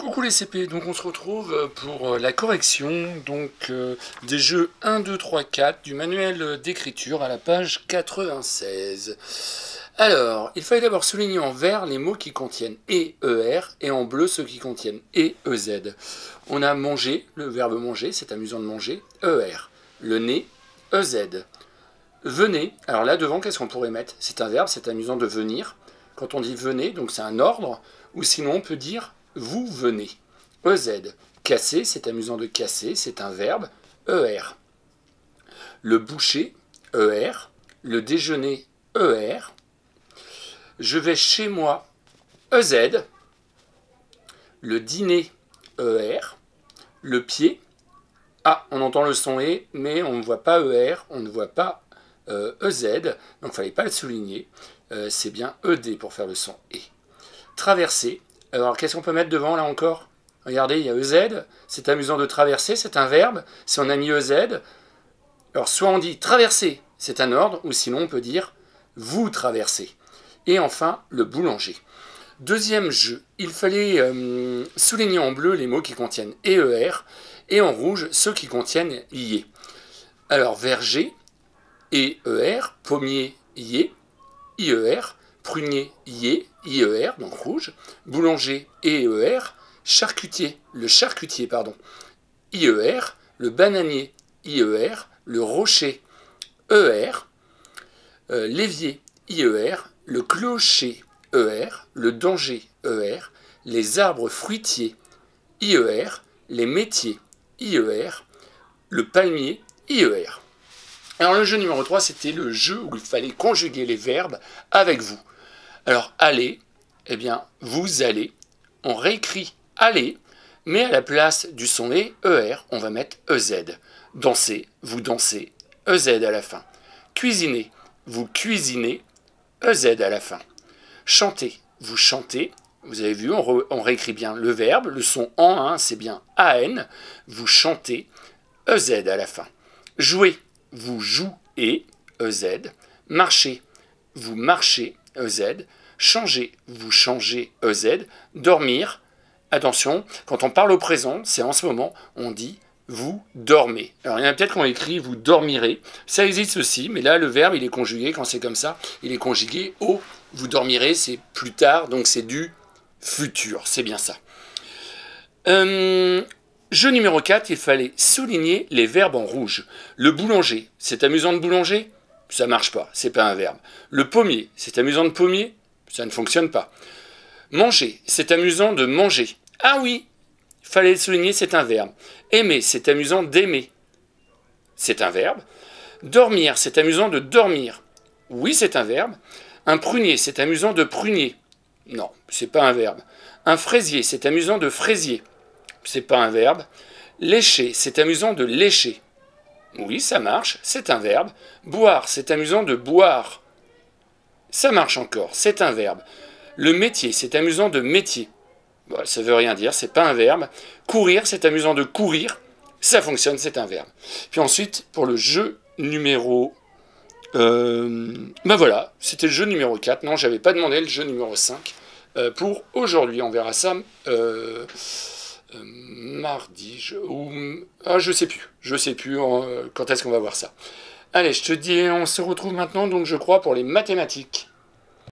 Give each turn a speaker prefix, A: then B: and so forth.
A: Coucou les CP, donc on se retrouve pour la correction des jeux 1, 2, 3, 4 du manuel d'écriture à la page 96. Alors, il fallait d'abord souligner en vert les mots qui contiennent et, ER, et en bleu ceux qui contiennent et, EZ. On a manger, le verbe manger, c'est amusant de manger, ER. Le nez, EZ. Venez, alors là devant, qu'est-ce qu'on pourrait mettre? C'est un verbe, c'est amusant de venir. Quand on dit venez, donc c'est un ordre, ou sinon on peut dire vous venez. EZ. Casser, c'est amusant de casser, c'est un verbe, ER. Le boucher, ER. Le déjeuner, ER. Je vais chez moi, EZ. Le dîner, ER. Le pied, ah, on entend le son E, mais on ne voit pas ER, on ne voit pas EZ, donc il ne fallait pas le souligner. C'est bien ED pour faire le son E. Traverser, alors qu'est-ce qu'on peut mettre devant là encore? Regardez, il y a EZ, c'est amusant de traverser, c'est un verbe. Si on a mis EZ, alors soit on dit traverser, c'est un ordre, ou sinon on peut dire vous traversez. Et enfin, le boulanger. Deuxième jeu, il fallait souligner en bleu les mots qui contiennent ER et en rouge ceux qui contiennent IE. Alors verger, ER, pommier, IE, IER, prunier, IE, IER, donc rouge, boulanger, ER, charcutier, le charcutier, pardon, IER, le bananier, IER, le rocher, ER, l'évier, IER, le clocher, ER, le danger, ER, les arbres fruitiers, IER, les métiers, IER, le palmier, IER. Alors le jeu numéro 3, c'était le jeu où il fallait conjuguer les verbes avec vous. Alors aller, eh bien vous allez, on réécrit aller, mais à la place du son E, ER, on va mettre EZ. Danser, vous dansez, EZ à la fin. Cuisiner, vous cuisinez, EZ à la fin. Chanter, vous chantez, vous avez vu, on réécrit bien le verbe, le son en, hein, c'est bien AN, vous chantez, EZ à la fin. Jouer, vous jouez, EZ. Marcher, vous marchez, EZ. Changer, vous changez, EZ. Dormir, attention, quand on parle au présent, c'est en ce moment, on dit vous dormez. Alors il y en a peut-être qu'on écrit vous dormirez, ça existe aussi, mais là le verbe il est conjugué, quand c'est comme ça, il est conjugué au vous dormirez, c'est plus tard, donc c'est du futur, c'est bien ça. Jeu numéro 4, il fallait souligner les verbes en rouge. Le boulanger, c'est amusant de boulanger? Ça marche pas, c'est pas un verbe. Le pommier, c'est amusant de pommier? Ça ne fonctionne pas. Manger, c'est amusant de manger. Ah oui, il fallait le souligner, c'est un verbe. Aimer, c'est amusant d'aimer. C'est un verbe. Dormir, c'est amusant de dormir. Oui, c'est un verbe. Un prunier, c'est amusant de prunier. Non, c'est pas un verbe. Un fraisier, c'est amusant de fraisier. C'est pas un verbe. Lécher, c'est amusant de lécher. Oui, ça marche, c'est un verbe. Boire, c'est amusant de boire. Ça marche encore, c'est un verbe. Le métier, c'est amusant de métier. Bon, ça veut rien dire, c'est pas un verbe. Courir, c'est amusant de courir. Ça fonctionne, c'est un verbe. Puis ensuite, pour le jeu numéro... ben voilà, c'était le jeu numéro 4. Non, j'avais pas demandé le jeu numéro 5 pour aujourd'hui. On verra ça... mardi, je sais plus quand est-ce qu'on va voir ça. Allez, je te dis, on se retrouve maintenant, donc je crois, pour les mathématiques.